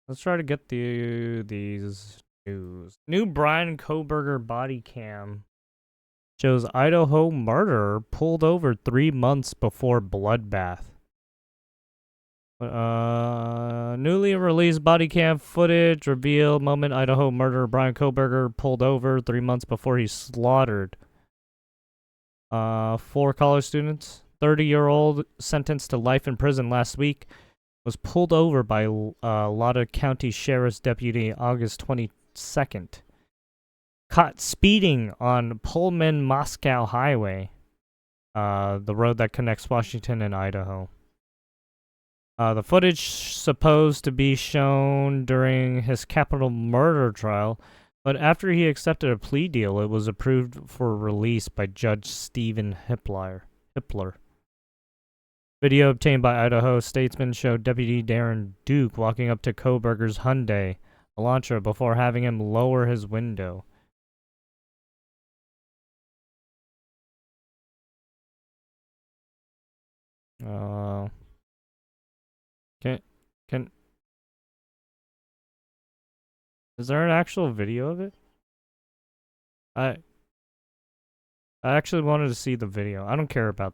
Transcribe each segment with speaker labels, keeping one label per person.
Speaker 1: Let's try to get these news. New Bryan Kohberger body cam shows Idaho murderer pulled over 3 months before bloodbath. Newly released body cam footage reveal moment Idaho murderer Bryan Kohberger pulled over 3 months before he slaughtered 4 college students. 30-year-old sentenced to life in prison last week was pulled over by Latta County Sheriff's Deputy August 22nd. Caught speeding on Pullman-Moscow Highway, the road that connects Washington and Idaho. The footage supposed to be shown during his capital murder trial, but after he accepted a plea deal, it was approved for release by Judge Stephen Hippler. Video obtained by Idaho Statesman showed Deputy Darren Duke walking up to Kohberger's Hyundai Elantra before having him lower his window. Is there an actual video of it? I actually wanted to see the video. I don't care about.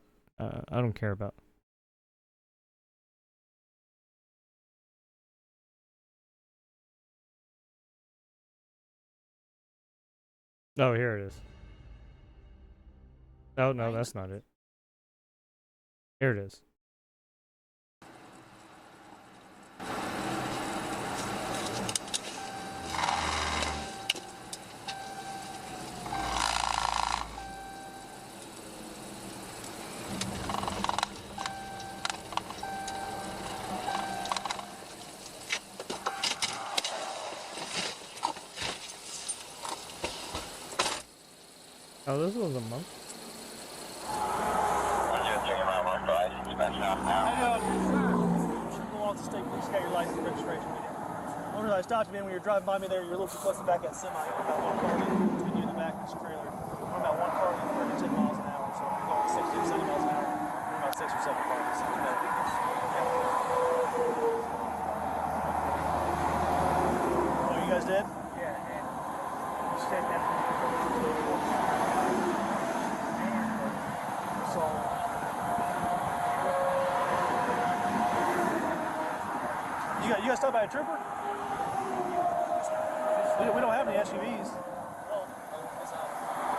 Speaker 1: Oh, here it is. Oh no, that's not it. Here it is. Oh, this was a month.
Speaker 2: I stopped you, man, when you were driving by me there, you were a little too close to back that semi. About one car between you and the back of this trailer. We're about one car going 10 miles an hour, so we're going 60 or 70 miles an hour. We're about 6 or 7 cars. Oh, you guys did?
Speaker 3: Yeah, and you said that. So.
Speaker 2: You guys stopped by a trooper? We don't have any SUVs.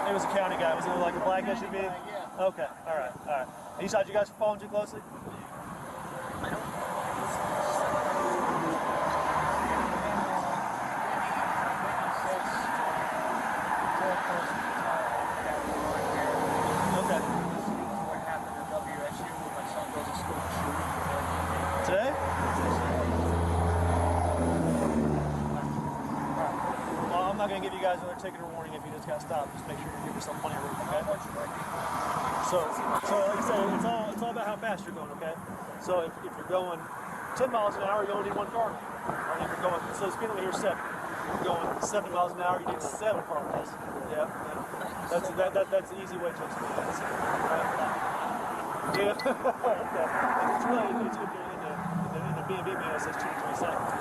Speaker 2: It was a county guy. Was it like a black SUV?
Speaker 3: Yeah.
Speaker 2: Okay. All right. And you thought you guys were following too closely? Okay.
Speaker 3: What happened to WSU when my son goes to school shooting?
Speaker 2: Today? Well, I'm not going to give you guys another ticket or warning if you just got stopped. Just make sure you give yourself plenty of room, okay? So like I said, it's all about how fast you're going, okay? So if you're going 10 miles an hour, you only need one car. Or if you're going, so speed limit here is 7. If you're going 70 miles an hour, you need 7 cars. Yeah. That's the easy way to explain it. Right? Yeah. Okay. It's really in the B&B mail, it says 2 to 3 seconds.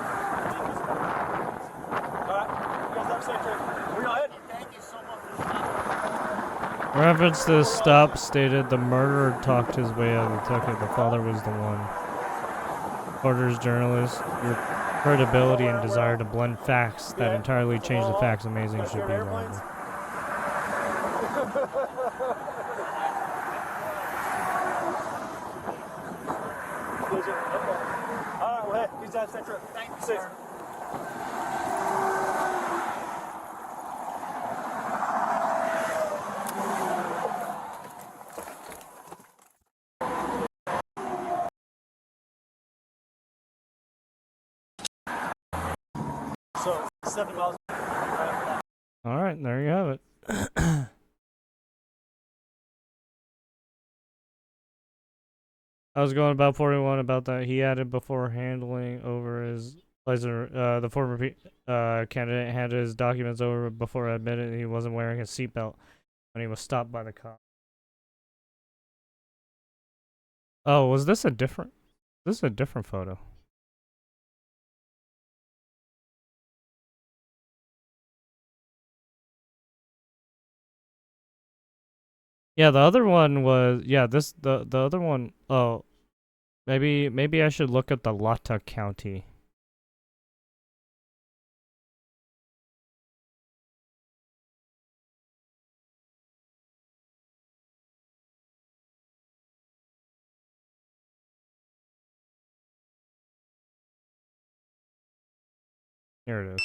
Speaker 2: All right. You guys have a safe trip. We're ahead.
Speaker 3: Thank you so much for stopping.
Speaker 1: Reference to the stop stated the murderer talked his way out of the ticket. The father was the one. Reporters, journalists, your credibility and desire to blend facts that entirely change the facts amazing should be liable.
Speaker 2: All right, well, hey, please have a safe trip.
Speaker 3: Thank you, sir.
Speaker 2: So 7 miles.
Speaker 1: All right, there you have it. I was going about 41 about that. He added before handling over his license. The former candidate handed his documents over before admitting he wasn't wearing a seatbelt when he was stopped by the cop. Oh, was this a different? This is a different photo. Yeah, the other one was the other one. Oh, maybe I should look at the Lata County. Here it is.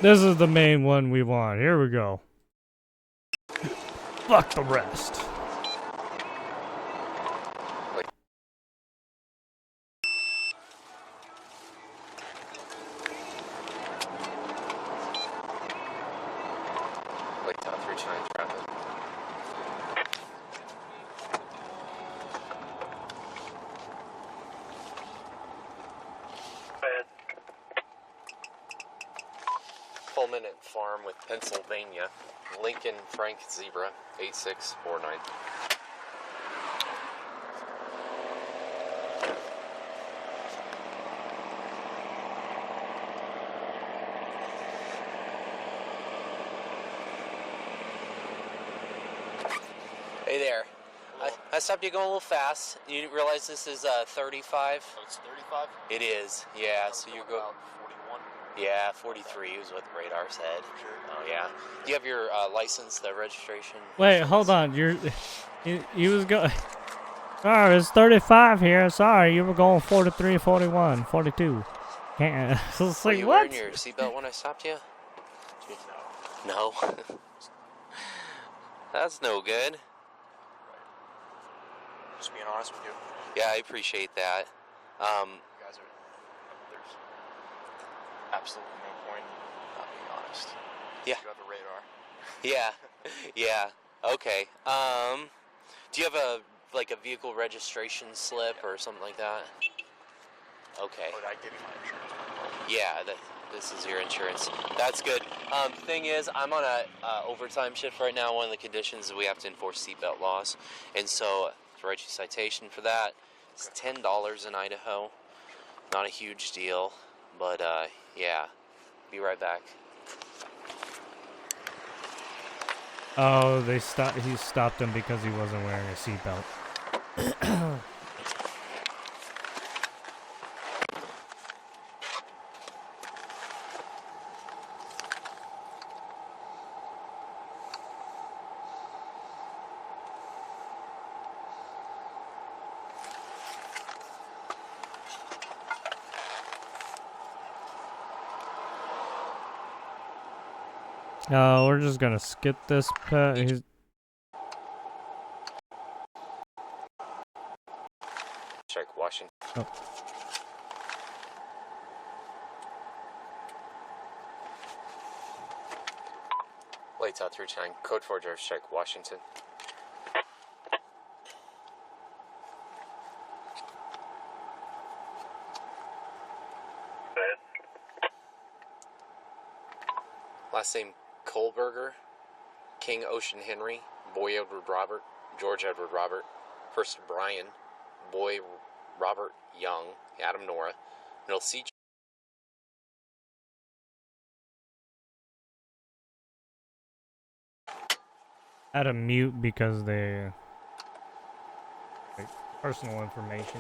Speaker 1: This is the main one we want. Here we go. Fuck the rest.
Speaker 4: Like top 3 China traffic. Pullman and Farm with Pennsylvania. Lincoln Frank Zebra 8649. Hey there. I stopped you going a little fast. You didn't realize this is 35?
Speaker 3: Oh, it's 35?
Speaker 4: It is, yeah. So you go.
Speaker 3: About 41.
Speaker 4: Yeah, 43 is what the radar said.
Speaker 3: Sure.
Speaker 4: Oh yeah. Do you have your license, the registration?
Speaker 1: Wait, hold on. You was go. Oh, it's 35 here. Sorry, you were going 43, 41, 42. Can't. So it's
Speaker 4: Were
Speaker 1: like
Speaker 4: you
Speaker 1: what?
Speaker 4: wearing your seatbelt when I stopped you?
Speaker 3: No.
Speaker 4: No. That's no good.
Speaker 3: Just being honest with you.
Speaker 4: Yeah, I appreciate that.
Speaker 3: You guys are. There's absolutely no point in not being honest.
Speaker 4: Yeah.
Speaker 3: You have a radar.
Speaker 4: Yeah. Yeah. Okay. Do you have a vehicle registration slip or something like that? Okay.
Speaker 3: Or did I give you my insurance?
Speaker 4: Yeah, this is your insurance. That's good. Thing is, I'm on a overtime shift right now. One of the conditions is we have to enforce seatbelt laws, and so to write you a citation for that, it's $10 in Idaho. Not a huge deal, but yeah. Be right back.
Speaker 1: Oh, he stopped him because he wasn't wearing a seatbelt. We're just gonna skip this. He's
Speaker 4: Check Washington.
Speaker 1: Oh.
Speaker 4: Lights out 329. Code 4 drive strike Washington. Last name Kohberger, King Ocean Henry, Boy Edward Robert, George Edward Robert, first Bryan, Boy Robert Young, Adam Nora, middle C.
Speaker 1: had to mute because they personal information.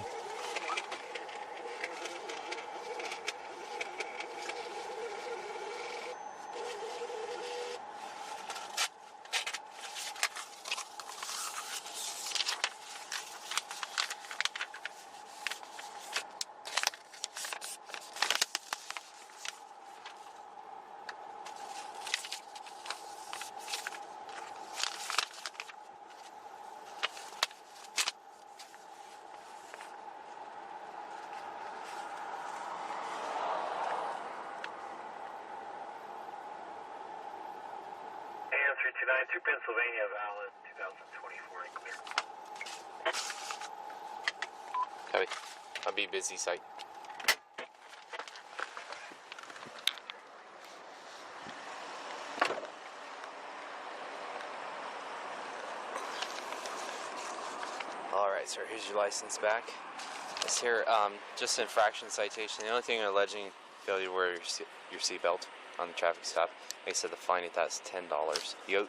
Speaker 5: To Pennsylvania, valid 2024 and clear.
Speaker 4: Copy. I'll be busy site. Alright, sir, here's your license back. It's here, just an infraction citation. The only thing you're alleging failure to wear your seatbelt on the traffic stop. Like I said, the fine at that is $10. You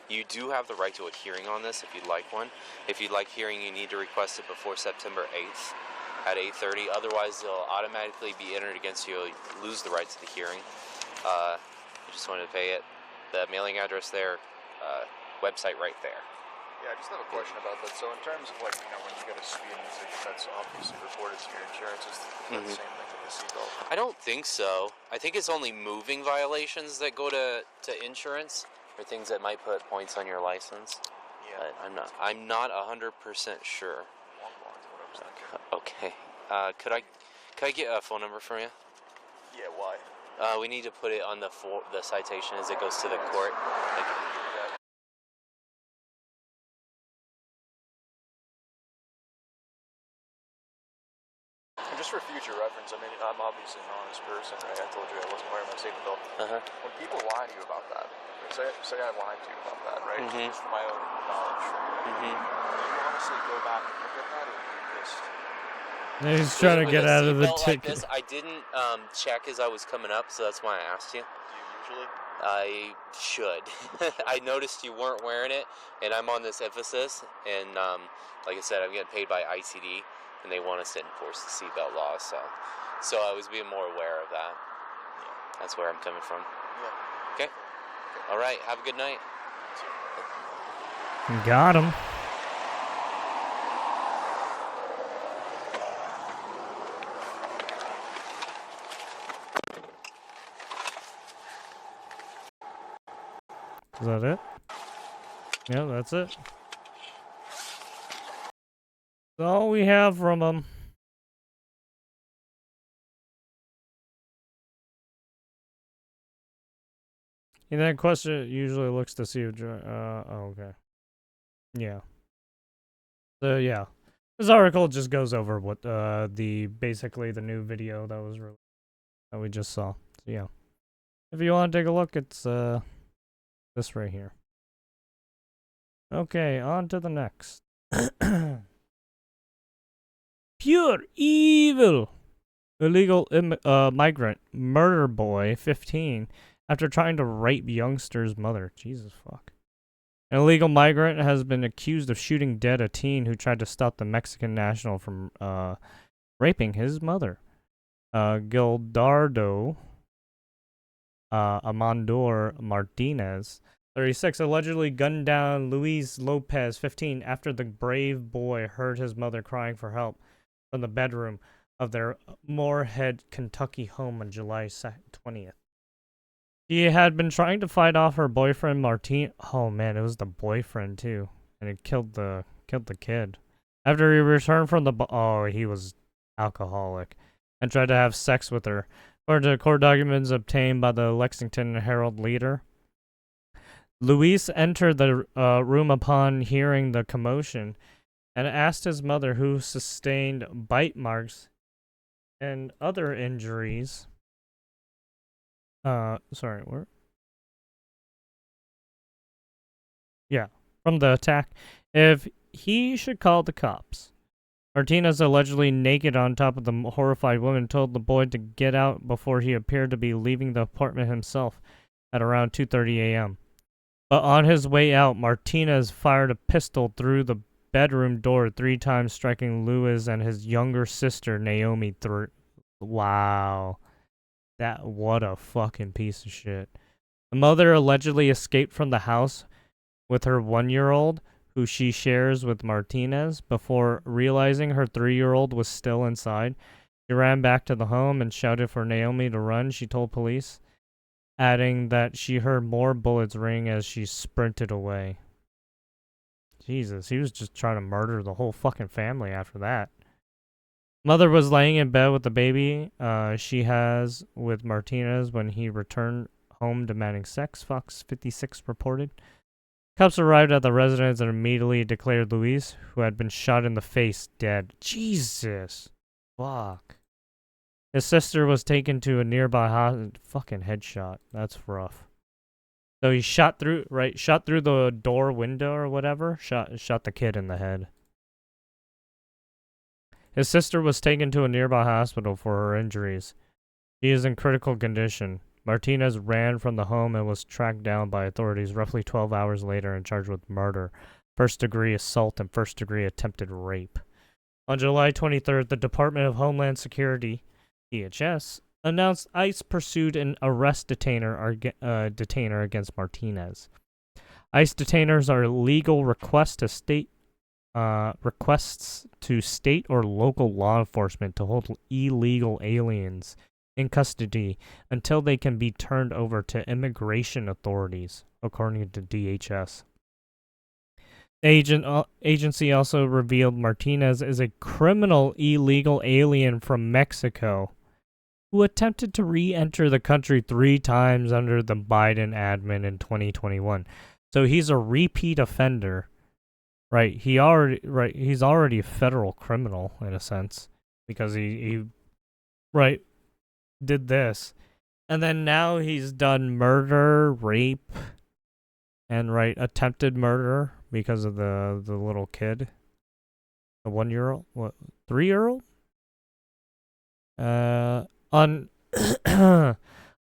Speaker 4: You do have the right to a hearing on this if you'd like one. If you'd like hearing, you need to request it before September 8th at 8:30. Otherwise, they'll automatically be entered against you. You'll lose the right to the hearing. You just want to pay it. The mailing address there, website right there.
Speaker 3: Yeah, I just have a question about that. So in terms of like, when you get a speeding ticket that's obviously reported to your insurance, is that the same thing with the seatbelt?
Speaker 4: I don't think so. I think it's only moving violations that go to insurance, or things that might put points on your license.
Speaker 3: Yeah.
Speaker 4: But I'm not 100% sure. Okay. Could I get a phone number from you?
Speaker 3: Yeah, why?
Speaker 4: We need to put it on the citation as it goes to the court. Thank you.
Speaker 3: And just for future reference, I mean, I'm obviously an honest person, right? I told you I wasn't wearing my safety belt. When people lie to you about that, say I lied to you about that, right? Just for my own knowledge. Do you honestly go back and look at that, or do you just...
Speaker 1: He's trying to get out of the
Speaker 4: Like
Speaker 1: ticket.
Speaker 4: this, I didn't check as I was coming up, so that's why I asked you.
Speaker 3: Do you usually?
Speaker 4: I should. I noticed you weren't wearing it, and I'm on this emphasis, and like I said, I'm getting paid by ICD, and they want us to enforce the seatbelt law, so I was being more aware of that. Yeah. That's where I'm coming from.
Speaker 3: Yeah.
Speaker 4: Okay. All right. Have a good night.
Speaker 1: Got him. Is that it? Yeah, that's it. That's all we have from him. And that question usually looks to see if... okay. Yeah. So, yeah. This article just goes over what, basically the new video that was released, that we just saw. So, yeah. If you want to take a look, it's, this right here. Okay, on to the next. Pure evil. Illegal migrant murder boy, 15, after trying to rape youngster's mother. Jesus fuck. An illegal migrant has been accused of shooting dead a teen who tried to stop the Mexican national from raping his mother. Gildardo Amandor Martinez, 36, allegedly gunned down Luis Lopez, 15, after the brave boy heard his mother crying for help from the bedroom of their Moorhead, Kentucky home on July 20th. He had been trying to fight off her boyfriend Martin. Oh man, it was the boyfriend too, and it killed the kid. After he returned from he was alcoholic, and tried to have sex with her. According to court documents obtained by the Lexington Herald Leader, Luis entered the room upon hearing the commotion and asked his mother, who sustained bite marks and other injuries. Sorry, where? Yeah, from the attack, if he should call the cops. Martinez, allegedly naked on top of the horrified woman, told the boy to get out before he appeared to be leaving the apartment himself at around 2:30 a.m. But on his way out, Martinez fired a pistol through the bedroom door 3 times, striking Lewis and his younger sister, Naomi, through. Wow. What a fucking piece of shit. The mother allegedly escaped from the house with her 1-year-old, who she shares with Martinez, before realizing her 3-year-old was still inside. She ran back to the home and shouted for Naomi to run, she told police, adding that she heard more bullets ring as she sprinted away. Jesus, he was just trying to murder the whole fucking family after that. Mother was laying in bed with the baby she has with Martinez when he returned home demanding sex, Fox 56 reported. Cops arrived at the residence and immediately declared Luis, who had been shot in the face, dead. Jesus. Fuck. His sister was taken to a nearby hospital. Fucking headshot. That's rough. So he shot through the door window or whatever. Shot the kid in the head. His sister was taken to a nearby hospital for her injuries. She is in critical condition. Martinez ran from the home and was tracked down by authorities roughly 12 hours later and charged with murder, first-degree assault, and first-degree attempted rape. On July 23rd, the Department of Homeland Security, DHS, announced ICE pursued an arrest detainer against Martinez. ICE detainers are legal requests to state or local law enforcement to hold illegal aliens in custody until they can be turned over to immigration authorities, according to DHS. Agency also revealed Martinez is a criminal illegal alien from Mexico who attempted to re-enter the country 3 times under the Biden admin in 2021. So he's a repeat offender. Right, he's already a federal criminal in a sense because he did this. And then now he's done murder, rape, and attempted murder because of the little kid. The 1-year-old? What? 3-year-old? On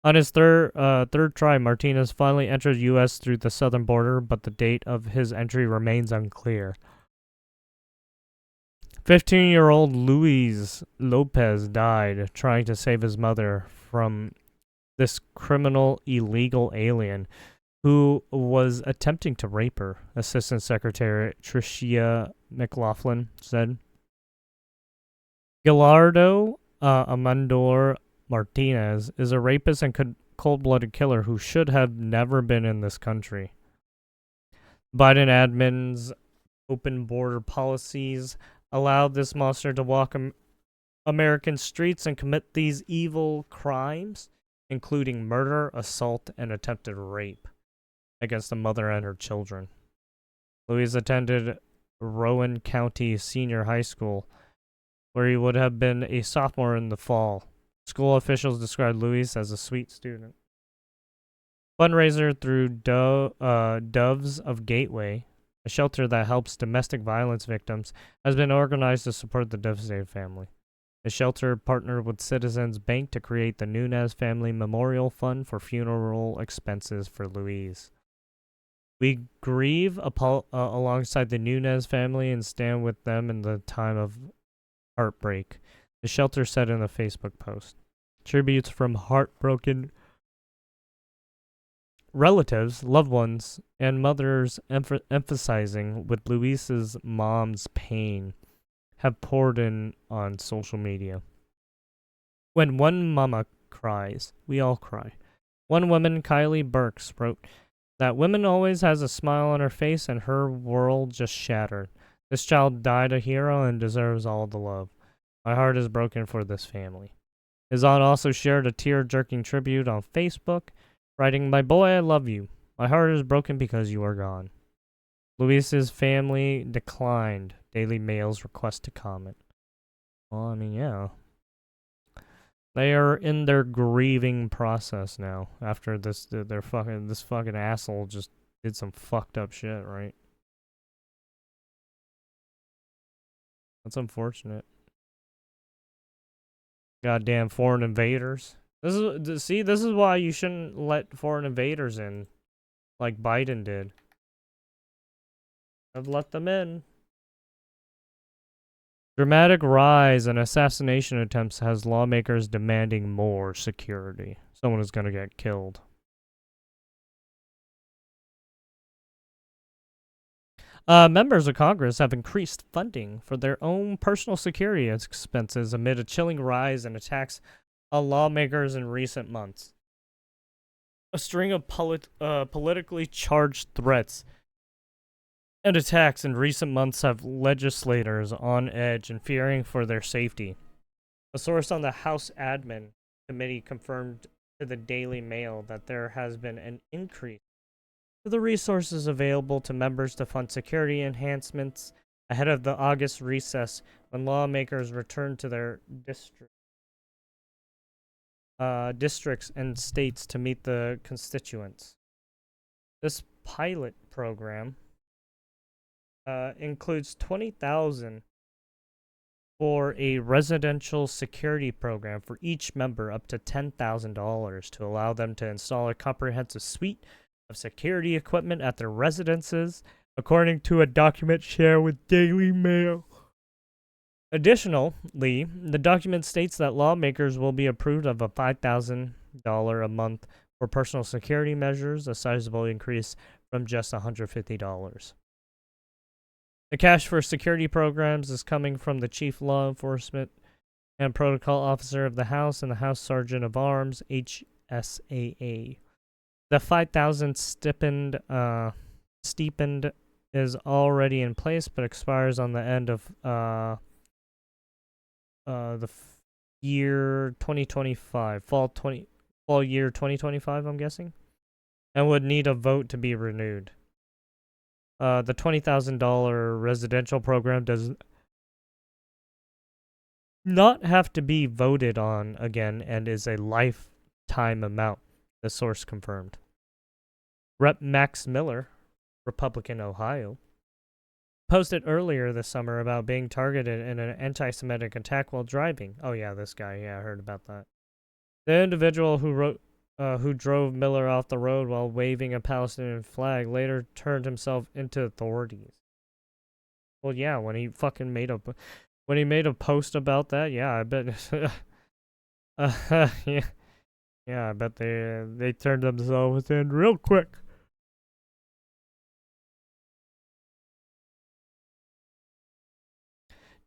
Speaker 1: on his third try, Martinez finally entered U.S. through the southern border, but the date of his entry remains unclear. 15-year-old Luis Lopez died trying to save his mother from this criminal illegal alien who was attempting to rape her, Assistant Secretary Tricia McLaughlin said. Gilardo Amandor Martinez is a rapist and cold-blooded killer who should have never been in this country. Biden admin's open border policies allowed this monster to walk American streets and commit these evil crimes, including murder, assault, and attempted rape against the mother and her children. Luis attended Rowan County Senior High School, where he would have been a sophomore in the fall. School officials described Luis as a sweet student. Fundraiser through Doves of Gateway, a shelter that helps domestic violence victims, has been organized to support the devastated family. The shelter partnered with Citizens Bank to create the Nunez Family Memorial Fund for funeral expenses for Luis. We grieve alongside the Nunez family and stand with them in the time of heartbreak, the shelter said in a Facebook post. Tributes from heartbroken relatives, loved ones, and mothers emphasizing with Luis's mom's pain have poured in on social media. When one mama cries, we all cry. One woman, Kylie Burks, wrote that woman always has a smile on her face and her world just shattered. This child died a hero and deserves all the love. My heart is broken for this family. His aunt also shared a tear-jerking tribute on Facebook, writing, "My boy, I love you. My heart is broken because you are gone." Luis's family declined Daily Mail's request to comment. Well, I mean, yeah. They are in their grieving process now after this fucking asshole just did some fucked up shit, right? That's unfortunate. Goddamn foreign invaders. This is why you shouldn't let foreign invaders in, like Biden did. I've let them in. Dramatic rise in assassination attempts has lawmakers demanding more security. Someone is gonna get killed. Members of Congress have increased funding for their own personal security expenses amid a chilling rise in attacks on lawmakers in recent months. A string of politically charged threats and attacks in recent months have legislators on edge and fearing for their safety. A source on the House Admin Committee confirmed to the Daily Mail that there has been an increase to the resources available to members to fund security enhancements ahead of the August recess when lawmakers return to their districts and states to meet the constituents. This pilot program includes 20,000 for a residential security program for each member up to $10,000 to allow them to install a comprehensive suite of security equipment at their residences, according to a document shared with Daily Mail. Additionally, the document states that lawmakers will be approved of a $5,000 a month for personal security measures, a sizable increase from just $150. The cash for security programs is coming from the Chief Law Enforcement and Protocol Officer of the House and the House Sergeant of Arms, HSAA. The $5,000 stipend is already in place, but expires on the end of year 2025, fall year 2025, I'm guessing, and would need a vote to be renewed. The $20,000 residential program does not have to be voted on again and is a lifetime amount, the source confirmed. Rep. Max Miller, Republican, Ohio, posted earlier this summer about being targeted in an anti-Semitic attack while driving. Oh yeah, this guy. Yeah, I heard about that. The individual who drove Miller off the road while waving a Palestinian flag later turned himself into authorities. Well, yeah, when he made a post about that, yeah, I bet. Yeah, I bet they turned themselves in real quick.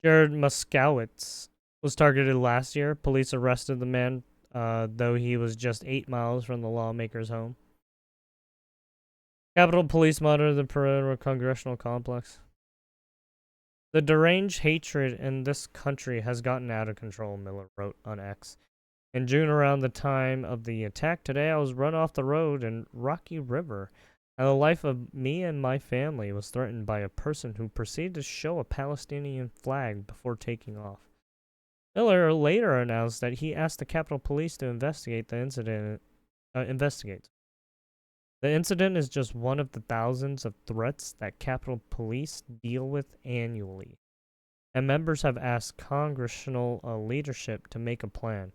Speaker 1: Jared Moskowitz was targeted last year. Police arrested the man, though he was just 8 miles from the lawmaker's home. Capitol Police monitor the perimeter of congressional complex. The deranged hatred in this country has gotten out of control, Miller wrote on X. In June, around the time of the attack, today I was run off the road in Rocky River, and the life of me and my family was threatened by a person who proceeded to show a Palestinian flag before taking off. Miller later announced that he asked the Capitol Police to investigate the incident. The incident is just one of the thousands of threats that Capitol Police deal with annually, and members have asked congressional leadership to make a plan.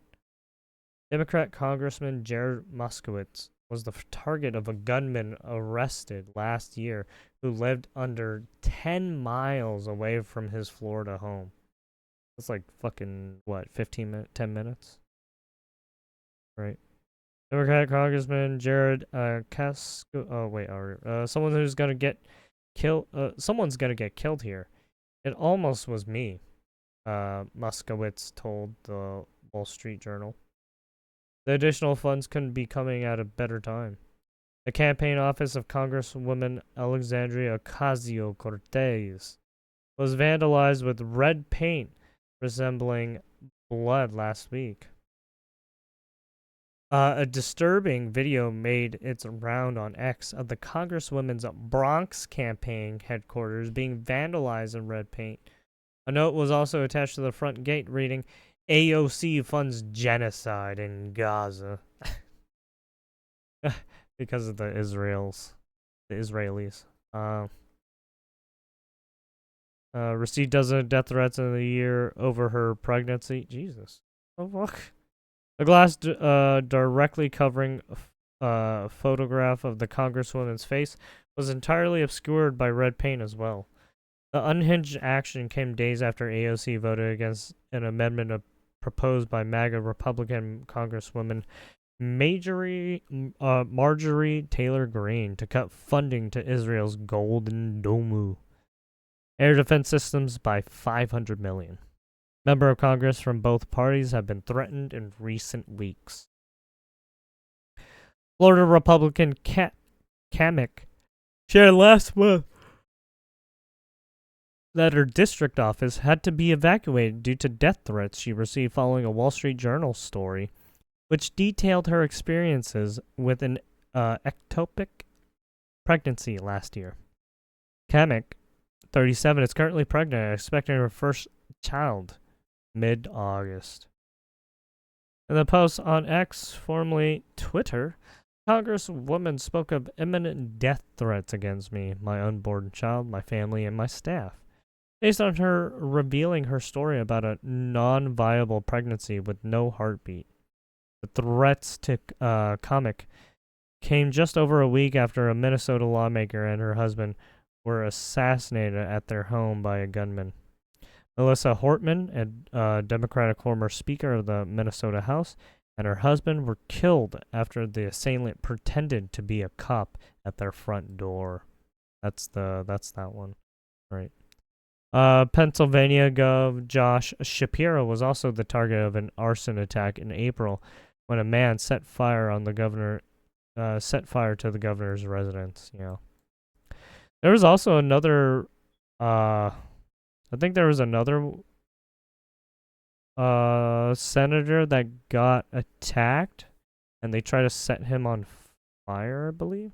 Speaker 1: Democrat Congressman Jared Moskowitz was the target of a gunman arrested last year who lived under 10 miles away from his Florida home. That's like fucking, 10 minutes? Right. Democrat Congressman Jared someone who's gonna get killed. Someone's gonna get killed here. It almost was me, Moskowitz told the Wall Street Journal. The additional funds couldn't be coming at a better time. The campaign office of Congresswoman Alexandria Ocasio-Cortez was vandalized with red paint resembling blood last week. A disturbing video made its round on X of the Congresswoman's Bronx campaign headquarters being vandalized in red paint. A note was also attached to the front gate reading, AOC funds genocide in Gaza. Because of the Israelis. Received dozens of death threats in the year over her pregnancy. Jesus. Oh, fuck. The glass directly covering a photograph of the Congresswoman's face was entirely obscured by red paint as well. The unhinged action came days after AOC voted against an amendment proposed by MAGA Republican Congresswoman Marjorie Taylor Greene to cut funding to Israel's Golden Dome air defense systems by $500 million. Members of Congress from both parties have been threatened in recent weeks. Florida Republican Kamek shared last month that her district office had to be evacuated due to death threats she received following a Wall Street Journal story, which detailed her experiences with an ectopic pregnancy last year. Kamek, 37, is currently pregnant and expecting her first child mid-August. In the post on X, formerly Twitter, Congresswoman spoke of imminent death threats against me, my unborn child, my family, and my staff. based on her revealing her story about a non-viable pregnancy with no heartbeat. The threats to comic came just over a week after a Minnesota lawmaker and her husband were assassinated at their home by a gunman. Melissa Hortman, a Democratic former Speaker of the Minnesota House, and her husband were killed after the assailant pretended to be a cop at their front door. That's that one, right? Pennsylvania Gov. Josh Shapiro was also the target of an arson attack in April when a man set fire to the governor's residence. There was also another. I think there was another senator that got attacked, and they tried to set him on fire, I believe.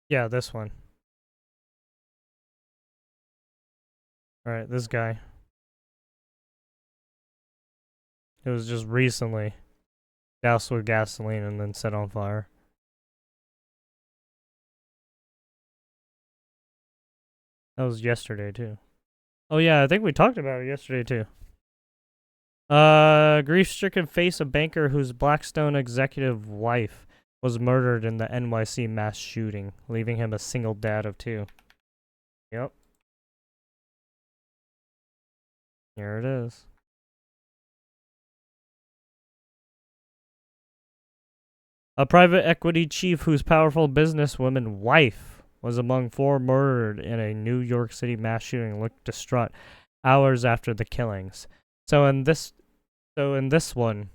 Speaker 1: Yeah, this one. Alright, this guy. It was just recently doused with gasoline and then set on fire. That was yesterday, too. Oh, yeah, I think we talked about it yesterday, too. Grief-stricken face of banker whose Blackstone executive wife was murdered in the NYC mass shooting, leaving him a single dad of 2. Yep. Here it is. A private equity chief whose powerful businesswoman wife was among 4 murdered in a New York City mass shooting looked distraught hours after the killings. So in this one,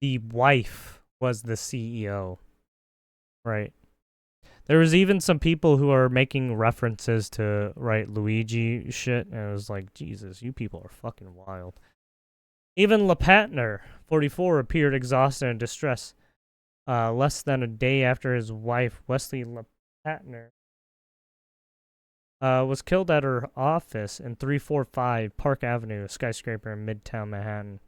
Speaker 1: the wife was the CEO. Right. There was even some people who are making references to, right, Luigi shit, and it was like, Jesus, you people are fucking wild. Even LePatner, 44, appeared exhausted and distressed. Less than a day after his wife, Wesley LePatner, was killed at her office in 345 Park Avenue, a skyscraper in Midtown Manhattan.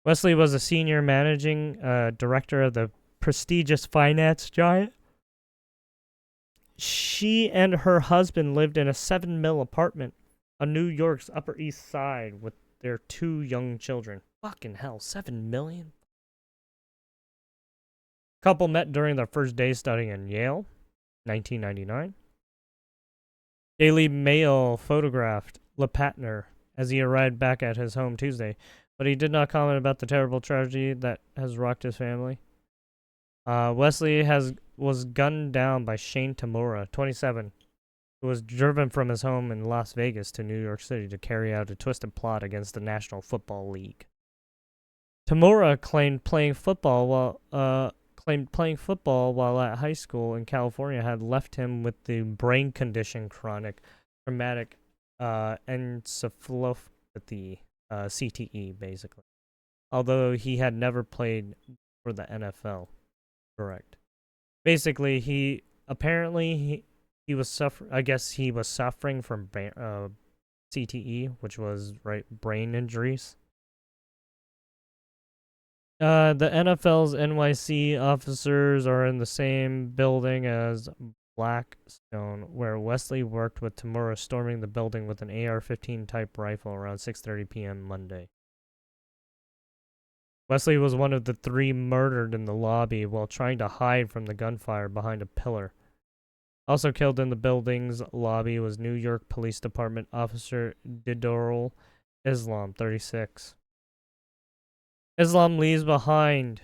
Speaker 1: Wesley was a senior managing director of the prestigious finance giant. She and her husband lived in a 7 mil apartment on New York's Upper East Side with their 2 young children. Fucking hell, 7 million? Couple met during their first day studying in Yale, 1999. Daily Mail photographed LePatner as he arrived back at his home Tuesday, but he did not comment about the terrible tragedy that has rocked his family. Wesley was gunned down by Shane Tamura, 27, who was driven from his home in Las Vegas to New York City to carry out a twisted plot against the National Football League. Tamura claimed playing football while at high school in California had left him with the brain condition chronic traumatic encephalopathy, CTE, basically. Although he had never played for the NFL. Correct. Basically, he was suffering from CTE, which was brain injuries. The NFL's NYC officers are in the same building as Blackstone, where Wesley worked with Tamura, storming the building with an AR-15 type rifle around 6:30 p.m. Monday. Wesley was one of the 3 murdered in the lobby while trying to hide from the gunfire behind a pillar. Also killed in the building's lobby was New York Police Department Officer Didorul Islam, 36. Islam leaves behind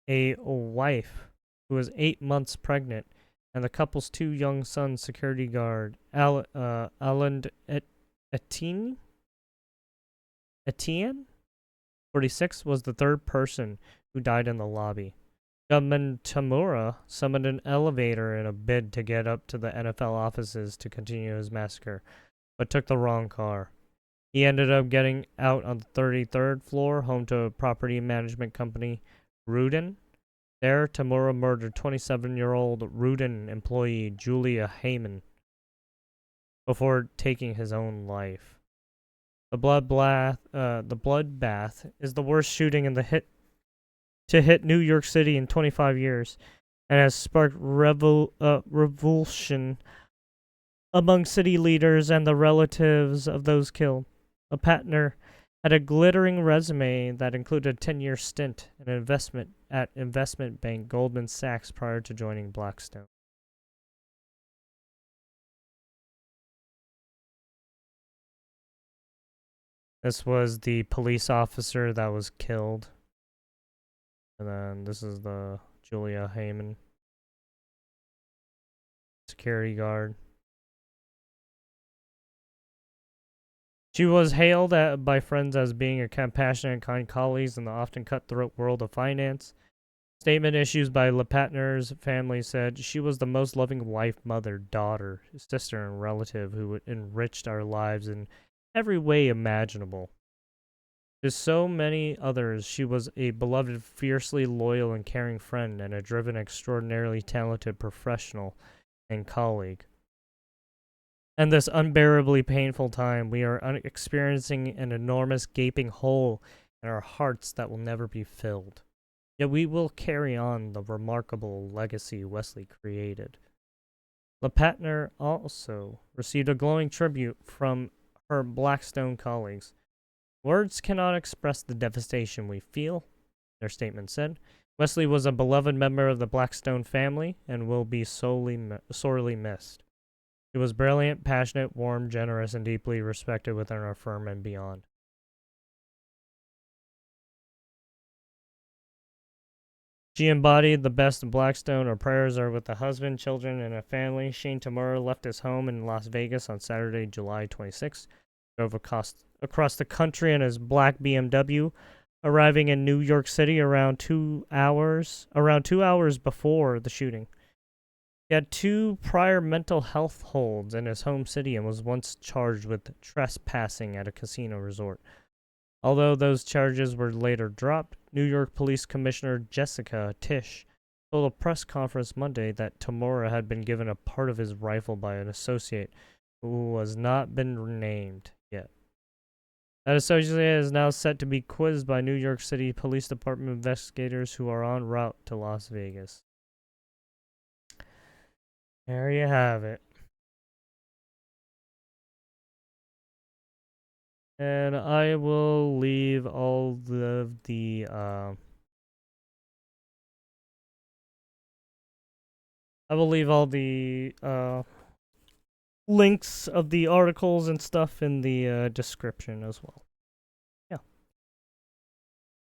Speaker 1: a wife who was 8 months pregnant, and the couple's 2 young sons. Security guard Alan Etienne, 46, was the 3rd person who died in the lobby. Gunman Tamura summoned an elevator in a bid to get up to the NFL offices to continue his massacre, but took the wrong car. He ended up getting out on the 33rd floor, home to a property management company, Rudin. There, Tamura murdered 27-year-old Rudin employee Julia Heyman before taking his own life. The bloodbath is the worst shooting in to hit New York City in 25 years, and has sparked revulsion among city leaders and the relatives of those killed. Lepatner had a glittering resume that included a 10-year stint in investment at investment bank Goldman Sachs prior to joining Blackstone. This was the police officer that was killed. And then this is the Julia Heyman, security guard. She was hailed by friends as being a compassionate and kind colleague in the often cutthroat world of finance. Statement issued by Lepatner's family said she was the most loving wife, mother, daughter, sister, and relative who enriched our lives in every way imaginable. To so many others, she was a beloved, fiercely loyal and caring friend, and a driven, extraordinarily talented professional and colleague. And this unbearably painful time, we are experiencing an enormous gaping hole in our hearts that will never be filled. Yet we will carry on the remarkable legacy Wesley created. Lepatner also received a glowing tribute from her Blackstone colleagues. Words cannot express the devastation we feel, their statement said. Wesley was a beloved member of the Blackstone family and will be sorely missed. He was brilliant, passionate, warm, generous, and deeply respected within our firm and beyond. She embodied the best of Blackstone. Our prayers are with the husband, children, and a family. Shane Tamura left his home in Las Vegas on Saturday, July 26th. Drove across the country in his black BMW, arriving in New York City around 2 hours before the shooting. He had 2 prior mental health holds in his home city and was once charged with trespassing at a casino resort. Although those charges were later dropped, New York Police Commissioner Jessica Tisch told a press conference Monday that Tamura had been given a part of his rifle by an associate who has not been named yet. That associate is now set to be quizzed by New York City Police Department investigators who are en route to Las Vegas. There you have it. And I will leave all of the links of the articles and stuff in the description as well.